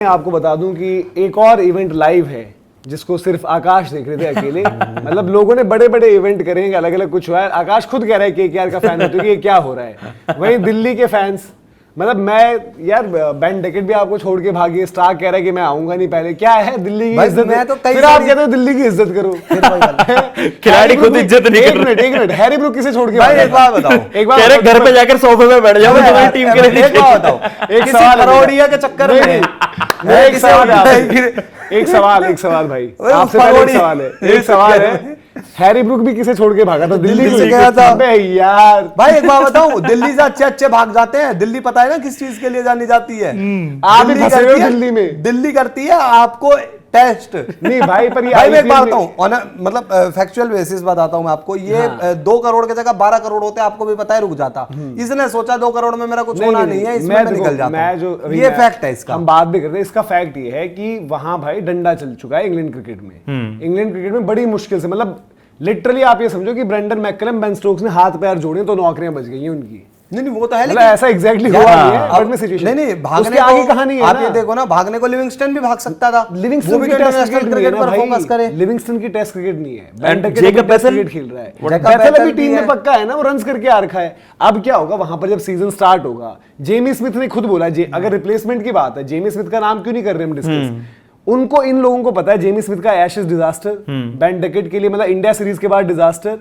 आपको बता दूं कि एक और इवेंट लाइव है जिसको सिर्फ आकाश देख रहे थे अकेले। मतलब लोगों ने बड़े बड़े इवेंट करेंगे, अलग अलग कुछ हुआ है। आकाश खुद कह रहा है कि KKR का फैन होते कि ये क्या हो रहा है। वहीं दिल्ली के फैंस, मतलब मैं यार बेन डेकेट भी आपको छोड़ के भागी, स्टार कह रहा है कि मैं आऊंगा नहीं। पहले क्या है दिल्ली की इज्जत, मैं तो फिर आप कहते हो दिल्ली की इज्जत करो। खिलाड़ी खुद इज्जत नहीं कर रहे। एक मिनट हैरी ब्रूक किसे छोड़ के भाई एक बात बताओ, एक बार घर पे जाकर सोफे पे बैठ जाओ तुम्हारी टीम के लिए। एक बात बताओ, एक सवाल करोड़िया के चक्कर में एक सवाल भाई आपसे पहले एक सवाल है हैरी ब्रूक भी किसे छोड़ के भागा था? दिल्ली से गया था यार। भाई एक बात बताऊं, दिल्ली से अच्छे अच्छे भाग जाते हैं। दिल्ली पता है ना किस चीज के लिए जानी जाती है? आप भी फंसे हुए हो दिल्ली में। दिल्ली करती है आपको टेस्ट नहीं भाई, पर भाई मैं एक बात बताऊं, मतलब फैक्चुअल बेसिस बताता हूं मैं आपको। ये 2 करोड़ के जगह 12 करोड़ होते, आपको भी पता है, रुक जाता। इसने सोचा 2 करोड़ में मेरा कुछ होना नहीं है, इसमें मैं निकल जाता हूं। ये फैक्ट है इसका। हम बात भी करते हैं, इसका फैक्ट ये है कि वहां भाई डंडा चल चुका है इंग्लैंड क्रिकेट में। इंग्लैंड क्रिकेट में बड़ी मुश्किल से, मतलब लिटरली आप ये समझो कि ब्रेंडन मैकलम, बेन स्टोक्स ने हाथ पैर जोड़े तो नौकरियां बच गई हैं उनकी। नहीं वो तो है, लेकिन ऐसा एग्जैक्टली हुआ नहीं है, बट में सिचुएशन नहीं भागने आगे कहानी है। आप ये देखो ना, भागने को लिविंगस्टन भी भाग सकता था। लिविंगस्टन की टेस्ट क्रिकेट पर फोकस करे। लिविंगस्टन की टेस्ट क्रिकेट नहीं है, बेन डेकेट टेस्ट क्रिकेट खेल रहा है। बेथेल अभी टीम में पक्का है ना, वो रन्स करके आ रखा है। अब क्या होगा वहां पर जब सीजन स्टार्ट होगा? जेमी स्मिथ ने खुद बोला, अगर रिप्लेसमेंट की बात है, जेमी स्मिथ का नाम क्यों नहीं कर रहे हम डिस्कस? उनको, इन लोगों को पता है जेमी स्मिथ का एशेज डिजास्टर, बेन डेकेट के लिए मतलब इंडिया सीरीज के बाद डिजास्टर।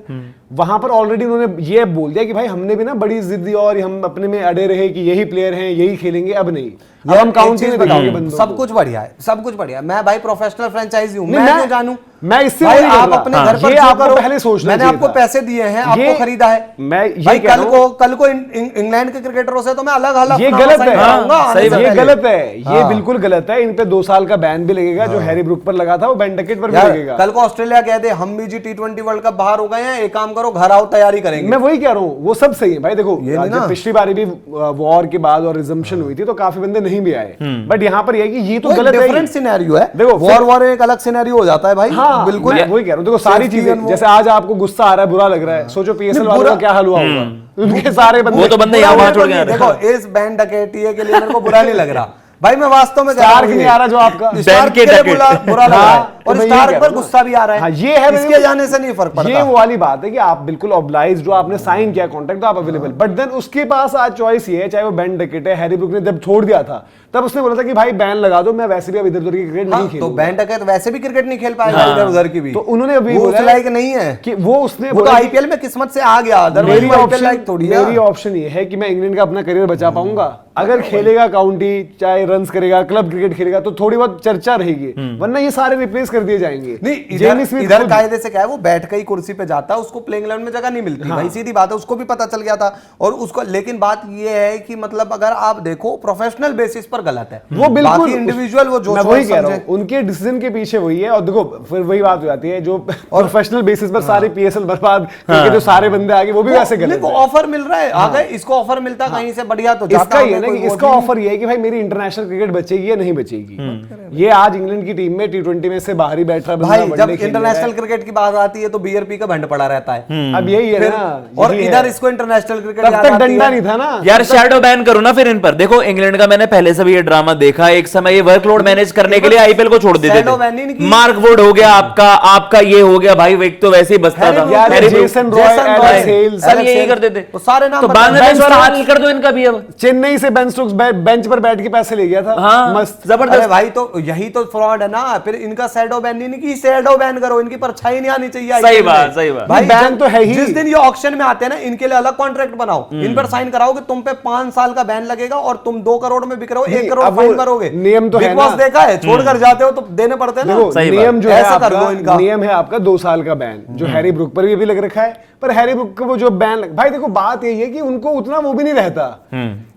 वहां पर ऑलरेडी उन्होंने ये बोल दिया कि भाई हमने भी ना बड़ी जिद्दी और हम अपने में अड़े रहे कि यही प्लेयर हैं, यही खेलेंगे, अब नहीं। अब हम काउंटिंग में दिखाओगे बंदों। सब कुछ बढ़िया है, सब कुछ बढ़िया। मैं भाई प्रोफेशनल फ्रेंचाइजी हूं, मैं क्यों जानूं? मैं इससे आप अपने घर पर आपको पहले सोचना मैंने आपको पैसे दिए हैं, आपको खरीदा है। मैं भाई कल को इंग्लैंड के क्रिकेटरों से तो मैं अलग अलग, ये गलत है, ये गलत है, ये बिल्कुल गलत है। इन पे 2 साल का बैन भी लगेगा, जो हैरी ब्रूक पर लगा था वो बेन डेकेट पर भी लगेगा। कल को ऑस्ट्रेलिया कह दे हम भी जी T20 वर्ल्ड कप बाहर हो गए हैं, एक काम करो घर आओ, तैयारी करेंगे। मैं वही कह रहा हूँ, वो सब सही है भाई। देखो जब पिछली बारी भी वॉर के बाद और रिजम्पशन हुई थी तो काफी बंदे नहीं भी आए, बट यहाँ पर ये कि ये तो गलत है, डिफरेंट सिनेरियो है। देखो वॉर एक अलग सिनेरियो हो जाता है भाई। हाँ बिल्कुल, वही कह रहा हूँ। देखो सारी चीजें, जैसे आज आपको गुस्सा आ रहा है, बुरा लग रहा है, सोचो PSL वालों का क्या हाल हुआ होगा। उनके सारे बंदे, वो तो बंदे यहाँ वहां छोड़ गए। देखो इस बैंड डकैती के लिए मेरे को बुरा नहीं लग रहा भाई, मैं वास्तव में स्टार्क नहीं आ रहा जो आपका स्टार्क के लिए बुरा लग रहा है, और स्टार्क पर गुस्सा भी आ रहा है। हाँ, ये है, इसके जाने से नहीं फर्क पड़ता। ये वो वाली बात है कि आप बिल्कुल ऑब्लाइज, जो आपने साइन किया कॉन्ट्रैक्ट तो आप अवेलेबल, बट देन उसके पास आज चॉइस ये है, चाहे वो बेन डेकेट है। हैरी ब्रूक ने जब छोड़ दिया था तब उसने बोला था कि भाई बैन लगा दो, मैं वैसे भी अब इधर उधर की क्रिकेट नहीं खेलूंगा। तो बेन डेकेट वैसे भी क्रिकेट नहीं खेल पाएगा इधर उधर की भी, तो उन्होंने अभी बोला लाइक नहीं है कि वो उसने तो IPL में किस्मत से आ गया। मेरी ऑप्शन ये है कि मैं इंग्लैंड का अपना करियर बचा पाऊंगा। अगर खेलेगा काउंटी, चाहे रन्स करेगा, क्लब क्रिकेट खेलेगा, तो थोड़ी बहुत चर्चा रहेगी, वरना ये सारे रिप्लेस कर दिए जाएंगे। नहीं इधर कायदे से क्या है, वो बैठ के ही कुर्सी पे जाता है, उसको प्लेइंग 11 में जगह नहीं मिलती। भाई सीधी बात है, उसको भी पता चल गया था और उसको। लेकिन बात ये है कि मतलब अगर आप देखो प्रोफेशनल बेसिस पर गलत है वो, बिल्कुल इंडिविजुअल वो जो मैं वही कह रहा हूं, उनके डिसीजन के पीछे वही है। और देखो फिर वही बात हो जाती है, जो प्रोफेशनल बेसिस पर सारे PSL बर्बाद करके जो सारे बंदे आगे, वो भी वैसे गलत है। ऑफर मिल रहा है, आ गए, इसको ऑफर मिलता कहीं से बढ़िया तो इसका ही है ना कि इसका ऑफर ये है कि भाई मेरी इंटरनेशनल क्रिकेट बचेगी या नहीं बचेगी। ये आज इंग्लैंड की टीम में T20 में से बाहर ही बैठ रहा है भाई। जब इंटरनेशनल क्रिकेट की बात आती है तो BRP का भंड पड़ा रहता है। अब यही है ना, और इधर इसको इंटरनेशनल क्रिकेट तब तक डंडा नहीं था ना यार। शैडो बैन करो ना फिर इन पर। देखो इंग्लैंड का मैंने पहले से भी ये ड्रामा देखा, एक समय ये वर्कलोड मैनेज करने के लिए IPL को छोड़ देते थे। मार्क वुड हो गया आपका ये हो गया भाई, एक तो वैसे ही बसता था। जेसन रॉय, एलेक्स हेल्स, सब यही करते थे, तो सारे नाम। तो बांग्लादेश वाला हाल कर दो इनका भी। अब चेन्नई से बेन स्टोक्स बेंच पर बैठ के पैसे ले गया था। हाँ, मस्त जबरदस्त भाई। तो यही तो फ्रॉड है ना। फिर इनका शैडो बैन नहीं की, शैडो बैन करो, इनकी परछाई नहीं आनी चाहिए। सही बात भाई, बैन तो है ही। जिस दिन ये ऑक्शन में आते हैं ना, इनके लिए अलग कॉन्ट्रैक्ट बनाओ, इन पर साइन कराओ कि तुम पे 5 साल का बैन लगेगा और तुम 2 करोड़ में बिक रहे हो, 1 करोड़ फाइन भरोगे। नियम तो है ना, देखा है, छोड़कर जाते हो तो देने पड़ते हैं ना। नियम जो है आपका, नियम है आपका 2 साल का बैन, जो हैरी ब्रूक पर भी लग रखा है। पर हैरी ब्रूक को वो जो बैन भाई, देखो बात यही है कि उनको उतना वो भी नहीं रहता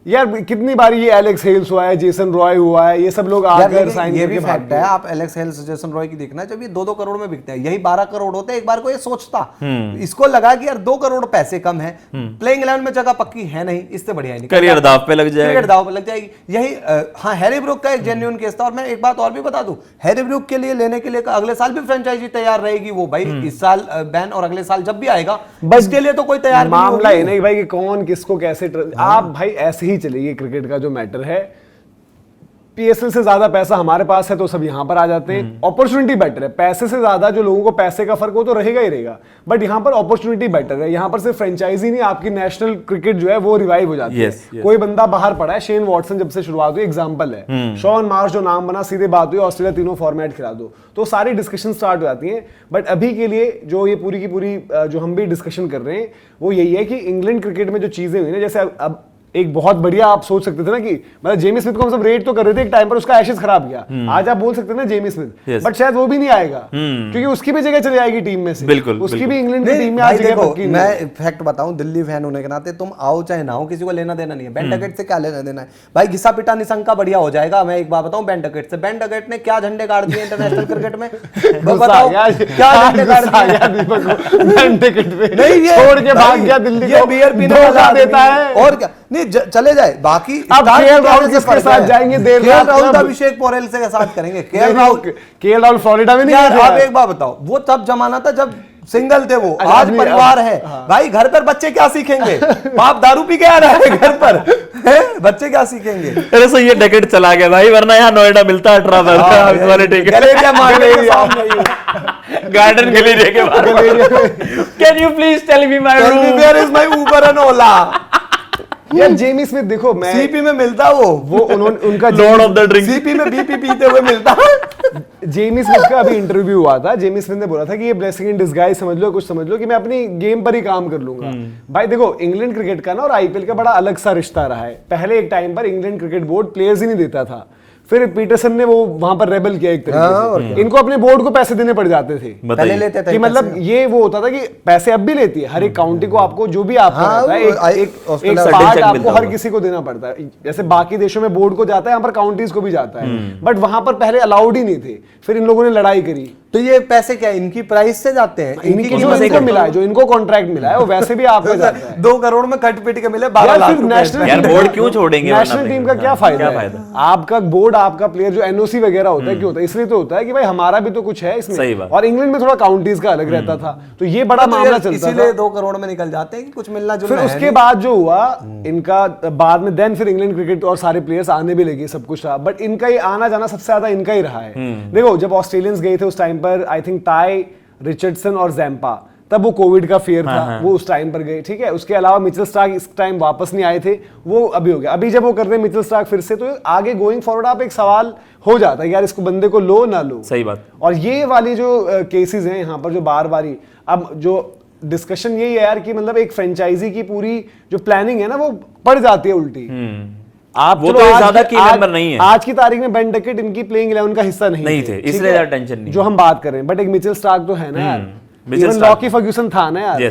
यार। कितनी बार ये एलेक्स हेल्स हुआ है, जेसन रॉय हुआ है, ये सब लोग आकर साइन ये भी फैक्ट है। आप एलेक्स हेल्स, जेसन रॉय की देखना, जब ये 2-2 करोड़ में बिकते हैं, यही 12 करोड़ होते हैं, एक बार को ये सोचता, इसको लगा कि यार 2 करोड़ पैसे कम है, प्लेइंग 11 में जगह पक्की है नहीं, इससे बढ़िया नहीं, करियर दाव पे लग जाएगी। यही हाँ, हैरी ब्रूक का एक जेन्युइन केस था। और मैं एक बात और भी बता दूं, हैरी ब्रूक के लिए लेने के लिए अगले साल भी फ्रेंचाइजी तैयार रहेगी वो भाई। इस साल बैन और अगले साल जब भी आएगा, बस के लिए तो कोई तैयार मामला है नहीं भाई कि कौन किसको कैसे। आप भाई ऐसे ही चलेगी क्रिकेट का जो मैटर है। पीएसएल से ज्यादा पैसा हमारे पास है तो सब यहाँ पर आ जाते हैं, अपॉर्चुनिटी बेटर है। पैसे से ज्यादा जो लोगों को पैसे का फर्क हो तो रहेगा ही रहेगा, बट यहाँ पर अपॉर्चुनिटी बेटर है। यहाँ पर सिर्फ फ्रेंचाइजी नहीं, आपकी नेशनल क्रिकेट जो है वो रिवाइव हो जाती है। कोई बंदा बाहर पड़ा है, शेन वॉटसन जब से शुरुआत हुई एग्जाम्पल है, शॉन मार्श जो नाम बना, सीधे बात हुई ऑस्ट्रेलिया तीनों फॉर्मेट खिला दो, तो सारी डिस्कशन स्टार्ट हो जाती है। बट अभी के लिए जो ये पूरी की पूरी जो हम भी डिस्कशन कर रहे हैं वो यही है कि इंग्लैंड क्रिकेट में जो चीजें हुई ना, जैसे अब एक बहुत बढ़िया आप सोच सकते थे ना कि मतलब जेमी स्मिथ को हम सब रेट तो कर रहे थे एक टाइम पर, उसका एशेज खराब गया। आज आप बोल सकते हैं ना जेमी स्मिथ, बट शायद वो भी नहीं आएगा क्योंकि उसकी भी जगह चली जाएगी टीम में से। बिल्कुल, उसकी भी इंग्लैंड की टीम में आज जगह पक्की नहीं। मैं फैक्ट बताऊं, दिल्ली फैन होने के नाते तुम आओ चाहे ना हो, किसी को लेना देना नहीं है। बेन डकेट से क्या लेना देना है भाई? घिसा पिटा निशंका बढ़िया हो जाएगा। मैं एक बात बताऊं, बेन डकेट से, बेन डकेट ने क्या झंडे गाड़ दिए इंटरनेशनल क्रिकेट में, बताओ क्या झंडे गाड़ दिए? बेन डकेट पे नहीं, ये छोड़ के भाग गया दिल्ली को, बियर पीने वाला देता है और क्या नहीं, चले जाए। बाकी अब केएल राहुल किसके साथ जाएंगे? देर रात राहुल अभिषेक पोरेल से साथ करेंगे। केएल राहुल फ्लोरिडा में नहीं यार, है। आप एक बात बताओ, वो तब जमाना था जब सिंगल थे वो, आज परिवार है भाई। घर पर बच्चे क्या सीखेंगे? बाप दारू पी के आ रहा है घर पर, बच्चे क्या सीखेंगे? अरे सो ये डेकेड चला गया भाई, वरना यहाँ नोएडा मिलता है ट्रैवल वाले टिकट, गार्डन गैलेरिया के बाहर। Can you please tell me my room, where is my Uber and Ola? यार जेमी स्मिथ देखो, मैं सीपी में मिलता वो उनका Lord of the drink, CP में बीपी पीते हुए मिलता। जेमी स्मिथ का अभी इंटरव्यू हुआ था, जेमी स्मिथ ने बोला था कि ये ब्लेसिंग इन डिस्गाइज समझ लो, कुछ समझ लो कि मैं अपनी गेम पर ही काम कर लूंगा। भाई देखो, इंग्लैंड क्रिकेट का ना और आईपीएल का बड़ा अलग सा रिश्ता रहा है। पहले एक टाइम पर इंग्लैंड क्रिकेट बोर्ड प्लेयर्स ही नहीं देता था, फिर पीटरसन ने वो वहां पर रेबल किया एक तरीके से। इनको अपने बोर्ड को पैसे देने पड़ जाते थे, पहले लेते थे कि मतलब ये वो होता था कि पैसे अब भी लेती है हर एक काउंटी को, आपको जो भी आपका रहता है एक पार्ट आपको हर किसी को देना पड़ता है। जैसे बाकी देशों में बोर्ड को जाता है, यहाँ पर काउंटीज को भी जाता है, बट वहां पर पहले अलाउड ही नहीं थे। फिर इन लोगों ने लड़ाई करी, तो ये पैसे क्या इनकी प्राइस से जाते हैं? इनकी जो इनको मिला है, जो इनको कॉन्ट्रैक्ट मिला है, वो वैसे भी आपको जाता है। 2 करोड़ में कट पीट के मिले 12 लाख रुपए। नेशनल बोर्ड क्यों छोड़ेंगे? नेशनल टीम का क्या फायदा है? आपका बोर्ड, आपका प्लेयर जो एनओसी वगैरह होता है, क्यों होता है? इसलिए तो होता है कि भाई हमारा भी तो कुछ है इसमें। और इंग्लैंड में थोड़ा काउंटीज का अलग रहता था, तो ये बड़ा मामला चलता था, इसीलिए 2 करोड़ में निकल जाते हैं कि कुछ मिलना जुलना। फिर उसके बाद जो हुआ इनका, बाद में देन फिर इंग्लैंड क्रिकेट और सारे प्लेयर्स आने भी लगे, सब कुछ रहा, बट इनका ये आना जाना सबसे ज्यादा इनका ही रहा है। देखो, जब ऑस्ट्रेलियंस गए थे उस टाइम पर, आई थिंक टाई, रिचर्डसन और जैम्पा, तब वो कोविड का फियर था, वो उस टाइम पर गए, ठीक है। उसके अलावा मिचेल स्टार्क इस टाइम वापस नहीं आए थे, वो अभी हो गया। अभी जब वो कर रहे हैं मिचेल स्टार्क फिर से, तो आगे गोइंग फॉरवर्ड आप एक सवाल हो जाता है यार, इसको बंदे को लो ना लो। सही बात। और ये वाली जो केसेस हैं यहाँ पर, जो बार बारी, अब जो डिस्कशन यही है यार कि मतलब एक फ्रेंचाइजी की पूरी जो प्लानिंग है ना, वो पड़ जाती है उल्टी। आप वो तो ज्यादा की मेंबर नहीं है। आज की तारीख में बेन डकेट इनकी प्लेइंग 11 का हिस्सा नहीं थे, इसलिए ज्यादा टेंशन नहीं जो हम बात कर रहे हैं। बट एक मिचेल स्टार्क तो है ना यार, इवन लॉकी फर्ग्यूसन था ना यार।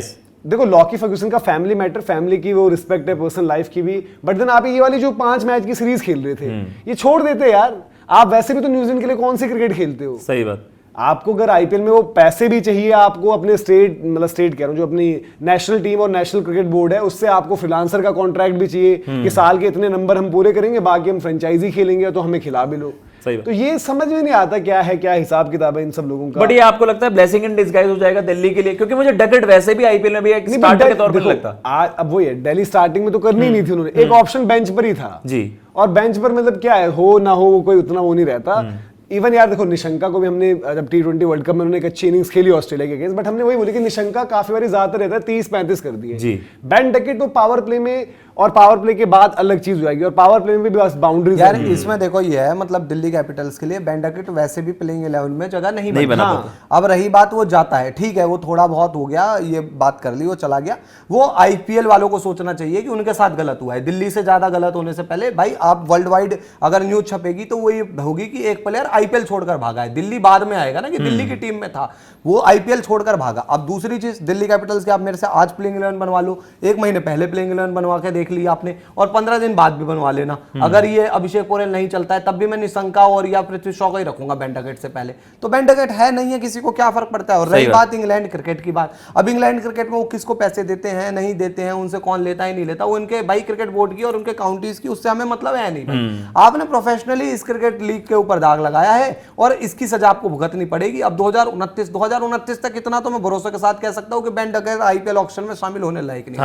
देखो, लॉकी फर्ग्यूसन का फैमिली मैटर, फैमिली की वो रिस्पेक्ट है, पर्सनल लाइफ की भी, बट देन आप ये वाली जो 5 मैच की सीरीज खेल रहे थे, ये छोड़ देते यार। आप वैसे भी तो न्यूजीलैंड के लिए कौन सी क्रिकेट खेलते हो? सही बात। आपको अगर आईपीएल में वो पैसे भी चाहिए, आपको अपने स्टेट, मतलब स्टेट कह रहा हूं, जो अपनी नेशनल टीम और नेशनल क्रिकेट बोर्ड है, उससे आपको फ्रीलांसर का कॉन्ट्रैक्ट भी चाहिए कि साल के इतने नंबर हम पूरे करेंगे, बाकी हम फ्रेंचाइजी खेलेंगे तो हमें खिला भी लो। तो ये समझ में नहीं आता क्या है, क्या हिसाब किताब है इन सब लोगों का। बट ये आपको लगता है ब्लेसिंग इन डिस्गाइज हो जाएगा दिल्ली के लिए? क्योंकि मुझे डकेट वैसे भी आईपीएल में भी एक स्टार्टर के तौर पर लगता। अब वो ये दिल्ली स्टार्टिंग में तो करनी नहीं थी उन्होंने, एक ऑप्शन बेंच पर ही था जी, और बेंच पर मतलब क्या है, हो ना हो वो कोई उतना वो नहीं रहता। इवन यार देखो, निशंका को भी हमने जब T20 वर्ल्ड कप में उन्होंने एक अच्छी इनिंग्स खेली ऑस्ट्रेलिया के अगेंस्ट, बट हमने वही बोली कि निशंका काफी बार ज्यादातर रहता है 30-35 कर दिए। बेन डकेट तो पावर प्ले में, और पावर प्ले के बाद अलग चीज हो जाएगी, और पावर प्ले में भी बस बाउंड्रीज यार। इसमें देखो ये है, मतलब दिल्ली कैपिटल्स के लिए बेन डकेट वैसे भी प्लेइंग 11 में जगह नहीं बना पाता। अब रही बात, वो जाता है, ठीक है, वो थोड़ा बहुत हो गया, ये बात कर ली, वो चला गया। वो आईपीएल वालों को सोचना चाहिए कि उनके साथ गलत हुआ है। दिल्ली से ज्यादा गलत होने से पहले भाई, आप वर्ल्ड वाइड अगर न्यूज छपेगी तो वो ये होगी कि एक प्लेयर आईपीएल छोड़कर भागा है। दिल्ली बाद में आएगा ना कि दिल्ली की टीम में था, वो आईपीएल छोड़कर भागा। अब दूसरी चीज, दिल्ली कैपिटल्स के आप मेरे से आज प्लेइंग 11 बनवा लो, 1 महीने पहले प्लेइंग 11 बनवा के देख लिया आपने, और 15 दिन बाद भी बनवा लेना। अगर ये अभिषेक पोरेल नहीं चलता है, तब भी मैं निशंका और या पृथ्वी शॉ का ही रखूंगा बेन डकेट से पहले। तो बेन डकेट है नहीं है, किसी को क्या फर्क पड़ता है। और रही बात इंग्लैंड क्रिकेट की बात, अब इंग्लैंड क्रिकेट में वो किसको पैसे देते हैं, नहीं देते हैं, उनसे कौन लेता है नहीं लेता, वो उनके भाई क्रिकेट बोर्ड की और उनके काउंटीज की, उससे हमें मतलब है नहीं। आपने प्रोफेशनली इस क्रिकेट लीग के ऊपर दाग लगाया है और इसकी सजा आपको भुगतनी पड़ेगी। अब 2029 तक इतना तो मैं भरोसे के साथ कह सकता हूं कि बेन डकेट आईपीएल ऑक्शन में शामिल होने लायक नहीं।